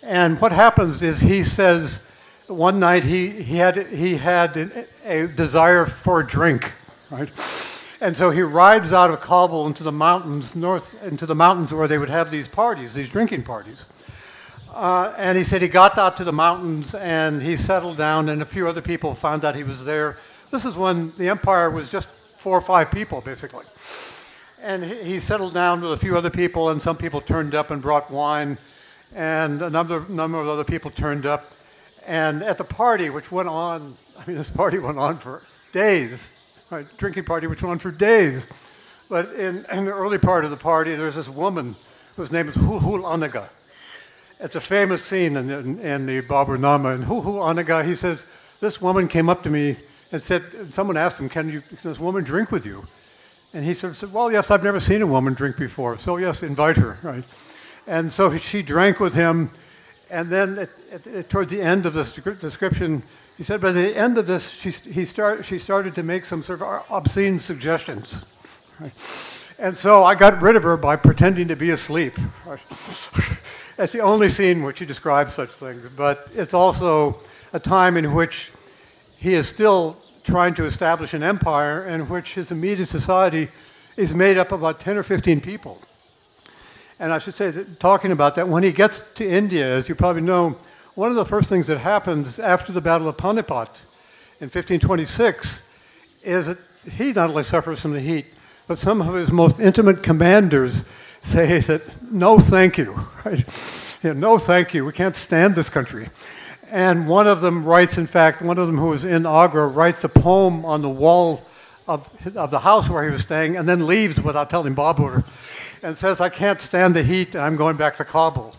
And what happens is he says one night he had a desire for a drink, right? And so he rides out of Kabul into the mountains, where they would have these parties, these drinking parties. And he said he got out to the mountains and he settled down, and a few other people found out he was there. This is when the empire was just 4 or 5 people, basically. And he settled down with a few other people, and some people turned up and brought wine, and a number of other people turned up. And at the party, which went on, this party went on for days, right? Drinking party which went on for days. But in the early part of the party, there's this woman whose name is Hul Anaga. It's a famous scene in the Babur Nama. And Hul Anaga, he says, this woman came up to me and said, someone asked him, can this woman drink with you? And he sort of said, well, yes, I've never seen a woman drink before, so yes, invite her, right? And so she drank with him, and then towards the end of this description, he said by the end of this, she started to make some sort of obscene suggestions, right? And so I got rid of her by pretending to be asleep, right? That's the only scene in which he describes such things, but it's also a time in which he is still trying to establish an empire in which his immediate society is made up of about 10 or 15 people. And I should say, that talking about that, when he gets to India, as you probably know, one of the first things that happens after the Battle of Panipat in 1526 is that he not only suffers from the heat, but some of his most intimate commanders say that, no thank you, right? No thank you, we can't stand this country. And one of them writes, in fact, one of them who was in Agra writes a poem on the wall of the house where he was staying, and then leaves without telling Babur, and says, I can't stand the heat, and I'm going back to Kabul.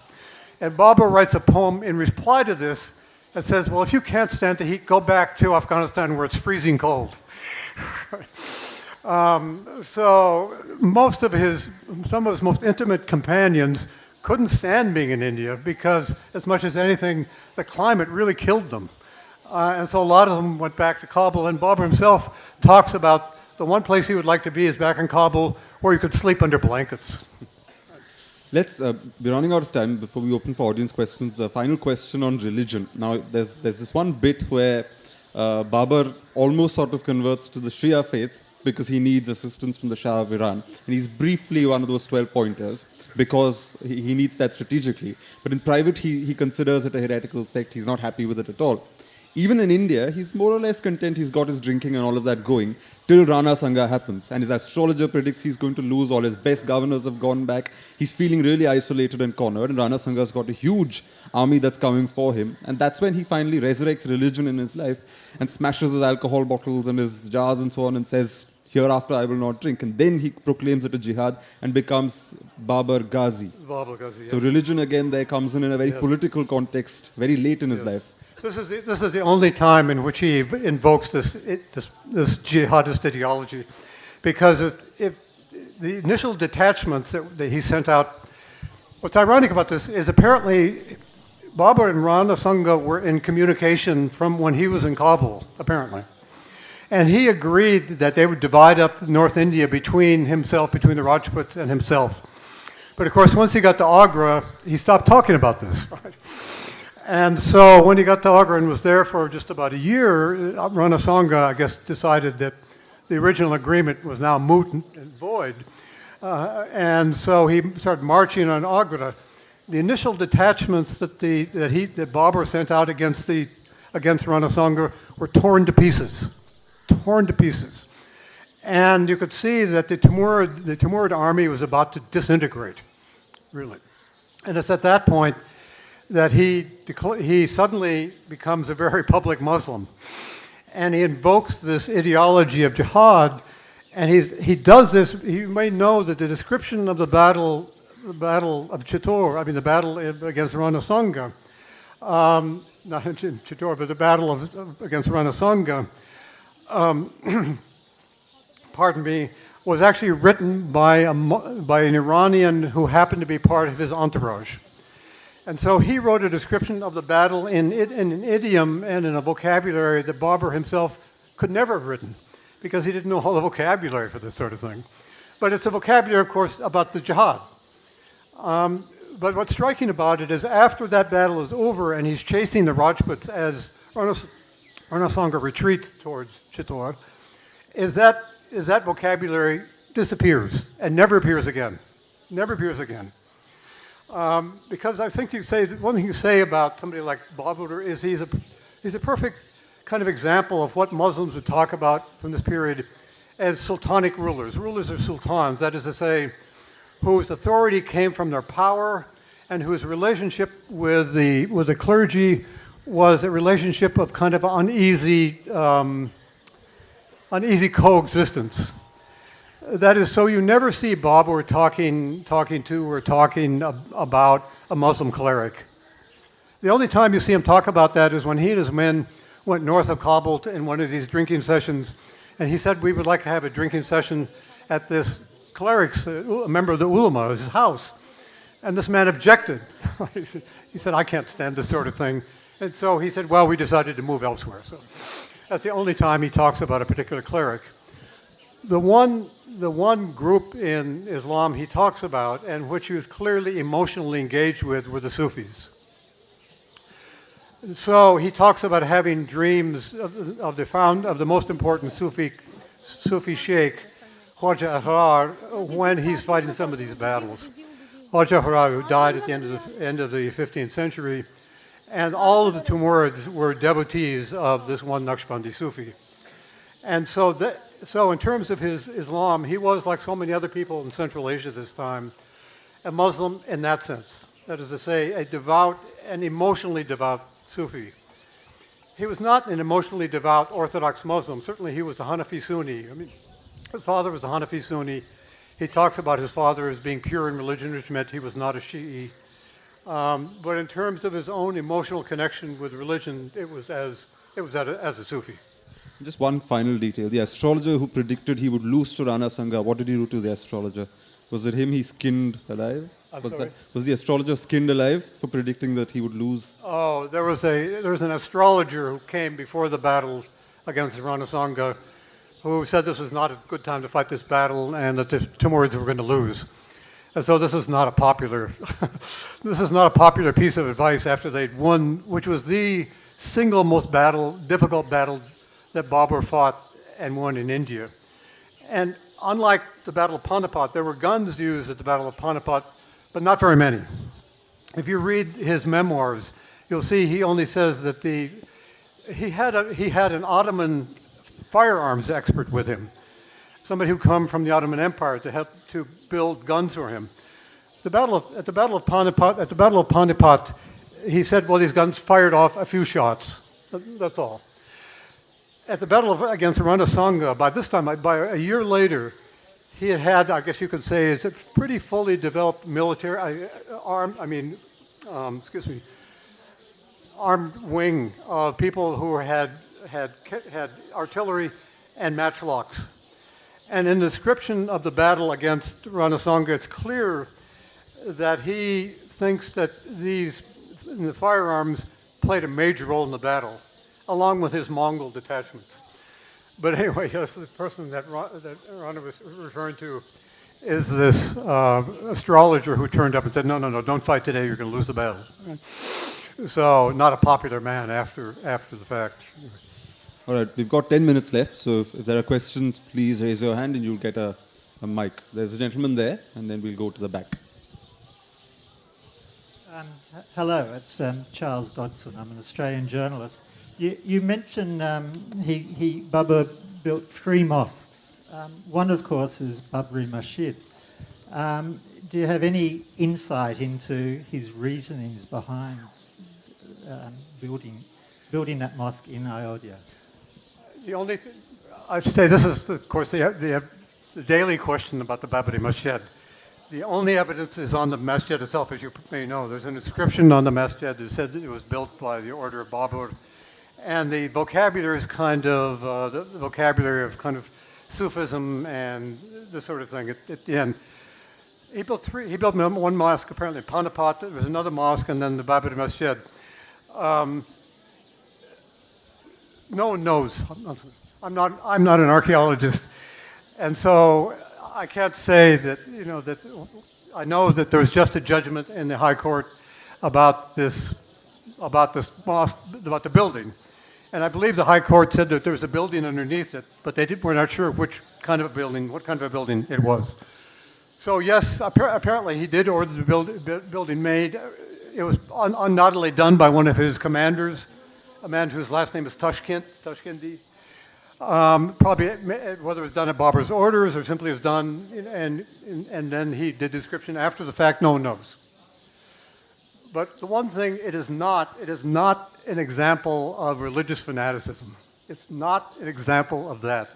And Babur writes a poem in reply to this that says, well, if you can't stand the heat, go back to Afghanistan where it's freezing cold. So some of his most intimate companions couldn't stand being in India because, as much as anything, the climate really killed them. And so a lot of them went back to Kabul, and Babur himself talks about the one place he would like to be is back in Kabul where you could sleep under blankets. Let's be running out of time before we open for audience questions. A final question on religion. Now, there's this one bit where Babur almost sort of converts to the Shia faith because he needs assistance from the Shah of Iran. And he's briefly one of those 12 pointers because he needs that strategically. But in private, he considers it a heretical sect. He's not happy with it at all. Even in India, he's more or less content. He's got his drinking and all of that going till Rana Sanga happens. And his astrologer predicts he's going to lose. All his best governors have gone back. He's feeling really isolated and cornered. And Rana Sanga's got a huge army that's coming for him. And that's when he finally resurrects religion in his life and smashes his alcohol bottles and his jars and so on and says, hereafter I will not drink. And then he proclaims it a jihad and becomes Babur Ghazi. Babur Ghazi, yes. So religion again there comes in a very political context, very late in his life. This is the only time in which he invokes this jihadist ideology, because if the initial detachments that he sent out, what's ironic about this is apparently Babur and Rana Sanga were in communication from when he was in Kabul, apparently. And he agreed that they would divide up North India between the Rajputs and himself. But of course, once he got to Agra, he stopped talking about this. Right? And so when he got to Agra and was there for just about a year, Rana Sanga, I guess, decided that the original agreement was now moot and void. And so he started marching on Agra. The initial detachments that Babur sent out against Rana Sanga were torn to pieces. And you could see that the Timurid army was about to disintegrate, really. And it's at that point that he suddenly becomes a very public Muslim. And he invokes this ideology of jihad, and he does this. You may know that the description of the battle of Chittor, the battle against Rana Sanga, not in Chittor, but the battle against Rana Sanga, pardon me, was actually written by an Iranian who happened to be part of his entourage. And so he wrote a description of the battle in an idiom and in a vocabulary that Babur himself could never have written, because he didn't know all the vocabulary for this sort of thing. But it's a vocabulary, of course, about the jihad. But what's striking about it is after that battle is over and he's chasing the Rajputs as Rana Sanga retreats towards Chittor, is that vocabulary disappears and never appears again. Never appears again. Because I think one thing you say about somebody like Babur is he's a perfect kind of example of what Muslims would talk about from this period as sultanic rulers or sultans, that is to say, whose authority came from their power and whose relationship with the clergy was a relationship of kind of uneasy coexistence. That is, so you never see Babur talking about a Muslim cleric. The only time you see him talk about that is when he and his men went north of Kabul in one of these drinking sessions, and he said, we would like to have a drinking session at this cleric's, a member of the ulama, his house. And this man objected. He said, I can't stand this sort of thing. And so he said, well, we decided to move elsewhere. So that's the only time he talks about a particular cleric. The one group in Islam he talks about, and which he was clearly emotionally engaged with, were the Sufis. So he talks about having dreams of the most important Sufi sheikh, Khwaja Ahrar, when he's fighting some of these battles. Khwaja Ahrar, who died at the end of the 15th century, and all of the Timurids were devotees of this one Naqshbandi Sufi. And so in terms of his Islam, he was, like so many other people in Central Asia at this time, a Muslim in that sense. That is to say, a devout and emotionally devout Sufi. He was not an emotionally devout Orthodox Muslim. Certainly he was a Hanafi Sunni. His father was a Hanafi Sunni. He talks about his father as being pure in religion, which meant he was not a Shi'i. But in terms of his own emotional connection with religion, it was as a Sufi. Just one final detail. The astrologer who predicted he would lose to Rana Sanga, what did he do to the astrologer? Was it him he skinned alive? Was the astrologer skinned alive for predicting that he would lose? Oh, there was an astrologer who came before the battle against Rana Sanga who said this was not a good time to fight this battle and that the Timurids were going to lose. And so this is not a popular piece of advice after they'd won, which was the single most difficult battle that Babur fought and won in India. And unlike the Battle of Panipat, there were guns used at the Battle of Panipat, but not very many. If you read his memoirs, you'll see he only says that he had an Ottoman firearms expert with him, somebody who come from the Ottoman Empire to help to build guns for him. At the Battle of Panipat, he said, well, these guns fired off a few shots. That's all. at the battle against Ranasanga, by this time, by a year later, he had, I guess you could say, it's a pretty fully developed military armed wing of people who had artillery and matchlocks. And in the description of the battle against Ranasanga, it's clear that he thinks that the firearms played a major role in the battle, along with his Mongol detachments. But anyway, yes, the person that Rana was referring to is this astrologer who turned up and said, no, don't fight today, you're going to lose the battle. So not a popular man after the fact. All right, we've got 10 minutes left, so if there are questions, please raise your hand and you'll get a mic. There's a gentleman there, and then we'll go to the back. Hello, it's Charles Dodson. I'm an Australian journalist. You mentioned Babur built 3 mosques. One, of course, is Babri Masjid. Do you have any insight into his reasonings behind building that mosque in Ayodhya? The only thing, I should say, this is, of course, the daily question about the Babri Masjid. The only evidence is on the masjid itself, as you may know. There's an inscription on the masjid that said that it was built by the order of Babur. And the vocabulary is kind of the vocabulary of kind of Sufism and this sort of thing at the end. He built one mosque, apparently, Panapat. There was another mosque, and then the Babri Masjid. No one knows. I'm not an archaeologist, and so I can't say that that I know that there was just a judgment in the High Court about this mosque, about the building, and I believe the High Court said that there was a building underneath it, but were not sure what kind of a building it was. So yes, apparently he did order the building made. It was undoubtedly done by one of his commanders, a man whose last name is Tashkindi. Probably whether it was done at Babur's orders or simply was done, and then he did the description after the fact, no one knows. But the one thing, it is not an example of religious fanaticism. It's not an example of that.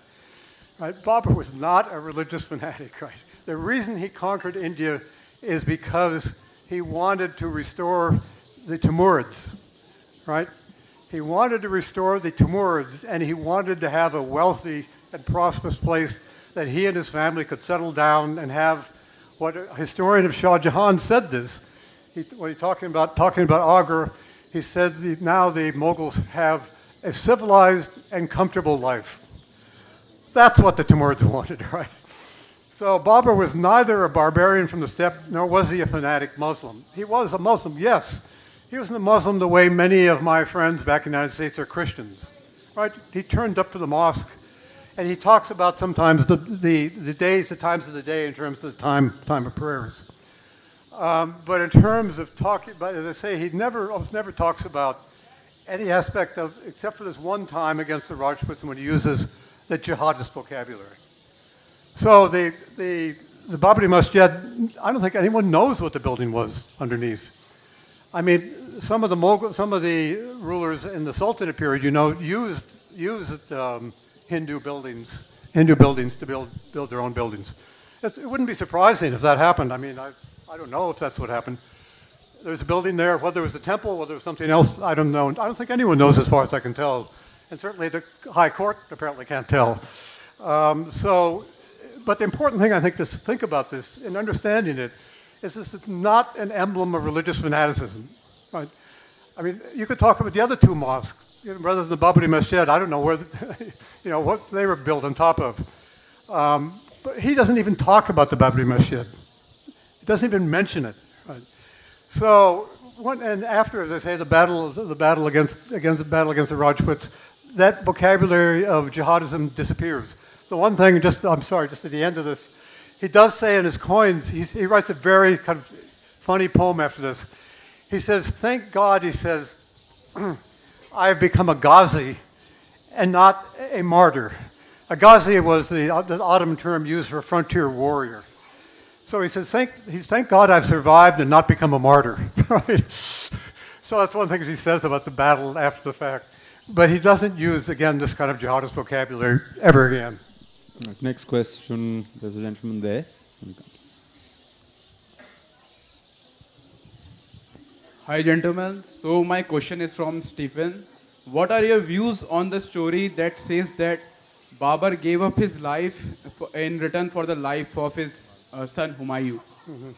Right? Babur was not a religious fanatic. Right? The reason he conquered India is because he wanted to restore the Timurids, right? He wanted to restore the Timurids, and he wanted to have a wealthy and prosperous place that he and his family could settle down and have what a historian of Shah Jahan said this. When he's talking about Agra, he says now the Mughals have a civilized and comfortable life. That's what the Timurids wanted, right? So Babur was neither a barbarian from the steppe, nor was he a fanatic Muslim. He was a Muslim, yes. He wasn't a Muslim the way many of my friends back in the United States are Christians, right? He turned up to the mosque, and he talks about sometimes the times of the day in terms of the time of prayers. But in terms of talking, but as I say, he almost never talks about any aspect of, except for this one time against the Rajputs when he uses the jihadist vocabulary. So the Babri Masjid, I don't think anyone knows what the building was underneath. I mean, some of the rulers in the Sultanate period, used Hindu buildings to build their own buildings. It wouldn't be surprising if that happened. I mean, I don't know if that's what happened. There's a building there, whether it was a temple, whether it was something else, I don't know. I don't think anyone knows as far as I can tell. And certainly the High Court apparently can't tell. But the important thing, I think, to think about this in understanding it is this: it's not an emblem of religious fanaticism. Right? I mean, you could talk about the other 2 mosques, rather than the Babri Masjid. I don't know where, what they were built on top of. But he doesn't even talk about the Babri Masjid. He doesn't even mention it. Right? So, and after, as I say, the battle against the Rajputs, that vocabulary of jihadism disappears. The one thing, just at the end of this, he does say in his coins, he writes a very kind of funny poem after this. He says, "Thank God," he says, "I have become a Ghazi and not a martyr." A Ghazi was the Ottoman term used for a frontier warrior. So he says, thank God I've survived and not become a martyr. Right? So that's one of the things he says about the battle after the fact. but he doesn't use, again, this kind of jihadist vocabulary ever again. Right, next question. There's a gentleman there. Hi, gentlemen. So my question is from Stephen. What are your views on the story that says that Babur gave up his life in return for the life of his son Humayun? Mm-hmm.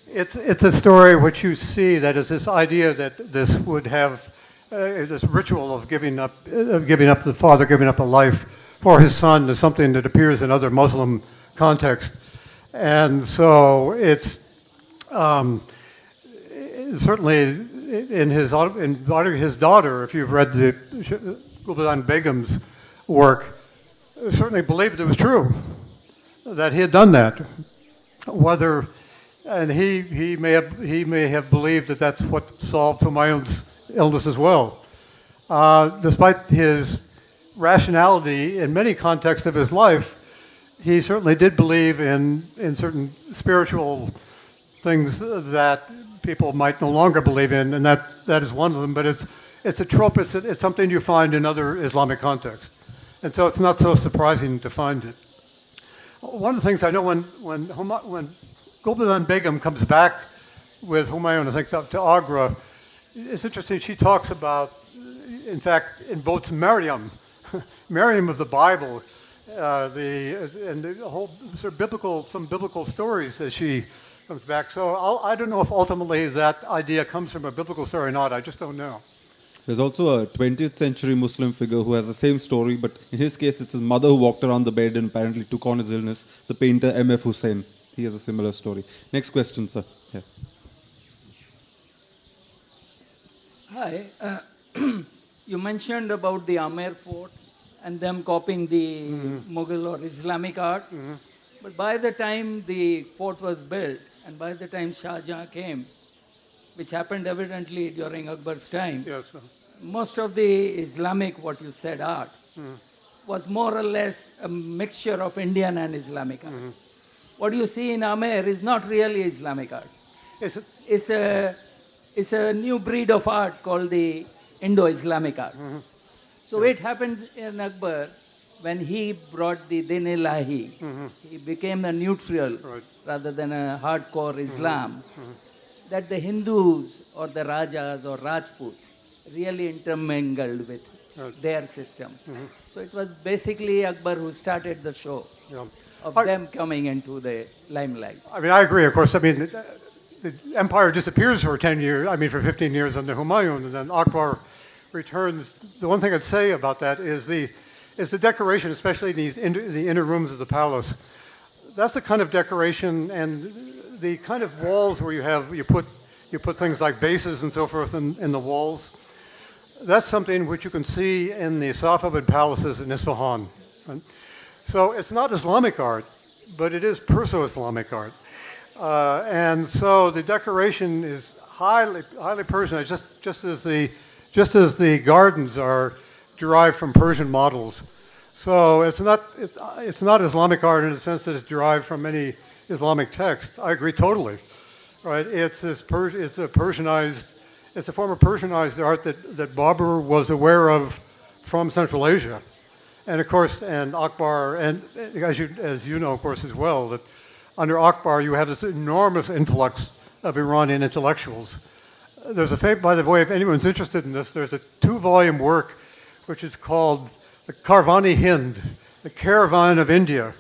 It's a story which you see that is this idea that this would have this ritual of giving up the father giving up a life for his son is something that appears in other Muslim contexts, and so it's certainly in his daughter. If you've read the Gulbudan Begum's work, certainly believed it was true that he had done that. Whether and he may have believed that that's what solved Humayun's illness as well. Despite his rationality in many contexts of his life, he certainly did believe in certain spiritual things that people might no longer believe in, and that is one of them. But it's a trope. It's something you find in other Islamic contexts, and so it's not so surprising to find it. One of the things I know when Gulbudan Begum comes back with Humayun, I think, to Agra, it's interesting. She talks about, in fact, invokes Maryam, Maryam of the Bible, and the whole sort of some biblical stories as she comes back. So I don't know if ultimately that idea comes from a biblical story or not. I just don't know. There's also a 20th century Muslim figure who has the same story, but in his case, it's his mother who walked around the bed and apparently took on his illness, the painter M.F. Hussain. He has a similar story. Next question, sir. Yeah. Hi. You mentioned about the Amer fort and them copying the Mughal or Islamic art. Mm-hmm. But by the time the fort was built and by the time Shah Jahan came, which happened evidently during Akbar's time, yes, most of the Islamic, what you said, art was more or less a mixture of Indian and Islamic art. What you see in Amer is not really Islamic art. It's a new breed of art called the Indo-Islamic art. So it happens in Akbar when he brought the Din Ilahi. He became a neutral rather than a hardcore Islam. That the Hindus or the Rajas or Rajputs really intermingled with their system. So it was basically Akbar who started the show. Of them coming into the limelight. I mean, I agree, of course. I mean, the empire disappears for 10 years, for 15 years under Humayun, and then Akbar returns. The one thing I'd say about that is the decoration, especially in the inner rooms of the palace. That's the kind of decoration and the kind of walls where you put things like bases and so forth in the walls. That's something which you can see in the Safavid palaces in Isfahan. Right? So it's not Islamic art, but it is Perso-Islamic art. And so the decoration is highly Persian, just as the gardens are derived from Persian models. So it's not Islamic art in the sense that it's derived from any Islamic text. I agree totally. Right? It's a form of Persianized art that Babur was aware of from Central Asia. And of course, and Akbar, and as you know, of course, as well, that under Akbar you have this enormous influx of Iranian intellectuals. There's by the way, if anyone's interested in this, there's a 2-volume work which is called The Carvani-Hind, The Caravan of India.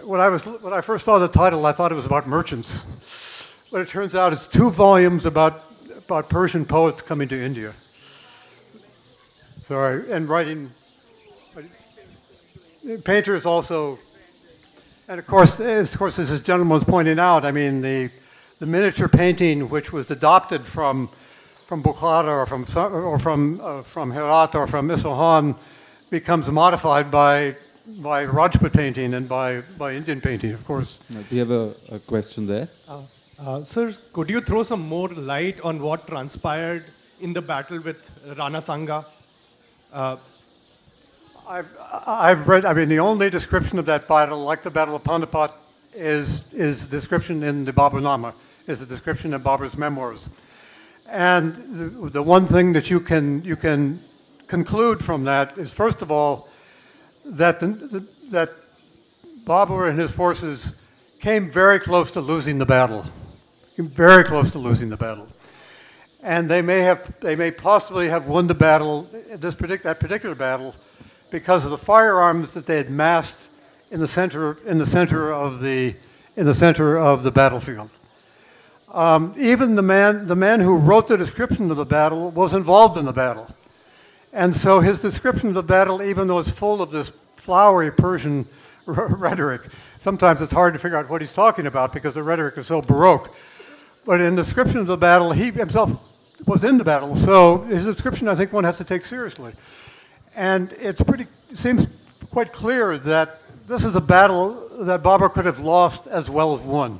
When I first saw the title, I thought it was about merchants, but it turns out it's 2 volumes about Persian poets coming to India. Sorry, and writing. Painters also, and of course, as this gentleman was pointing out, I mean, the miniature painting, which was adopted from Bukhara or from Herat or from Isfahan, becomes modified by Rajput painting and by Indian painting, of course. We have a question there. Sir, could you throw some more light on what transpired in the battle with Rana Sanga? I've read. I mean, the only description of that battle, like the Battle of Panipat, is description in the Baburnama, is a description in Babur's memoirs. And the one thing that you can conclude from that is, first of all, that that Babur and his forces came very close to losing the battle. Very close to losing the battle. And they may possibly have won the battle, that particular battle, because of the firearms that they had massed in the center of the battlefield. Even the man who wrote the description of the battle was involved in the battle. And so his description of the battle, even though it's full of this flowery Persian rhetoric, sometimes it's hard to figure out what he's talking about because the rhetoric is so Baroque. But in the description of the battle, he himself was in the battle, so his description I think one has to take seriously. And it seems quite clear that this is a battle that Babur could have lost as well as won.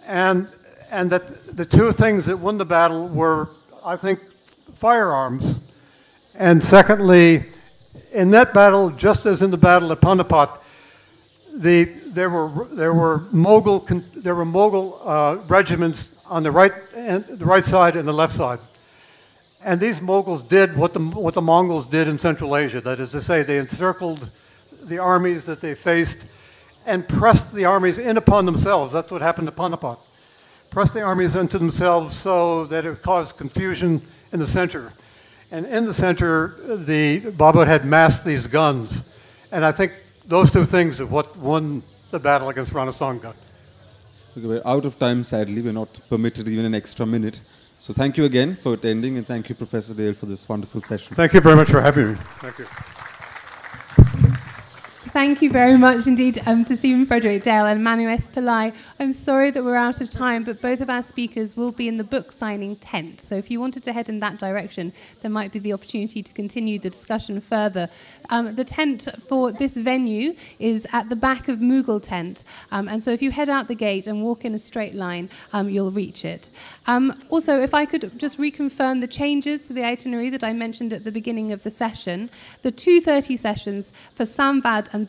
And that the two things that won the battle were, I think, firearms. And secondly, in that battle, just as in the battle at Panipat, there were Mughal regiments on the right side and the left side, and these Mughals did what the Mongols did in Central Asia. That is to say, they encircled the armies that they faced and pressed the armies in upon themselves. That's what happened to Panipat. Pressed the armies into themselves so that it caused confusion in the center. And in the center, Babur had massed these guns, and I think those two things are what won the battle against Rana Sanga. Okay, we're out of time, sadly. We're not permitted even an extra minute. So thank you again for attending, and thank you, Professor Dale, for this wonderful session. Thank you very much for having me. Thank you. Thank you very much indeed to Stephen Frederic Dale and Manu S. Pillai. I'm sorry that we're out of time, but both of our speakers will be in the book signing tent. So if you wanted to head in that direction, there might be the opportunity to continue the discussion further. The tent for this venue is at the back of Mughal tent. And so if you head out the gate and walk in a straight line, you'll reach it. Also, if I could just reconfirm the changes to the itinerary that I mentioned at the beginning of the session, the 2:30 sessions for Samvad and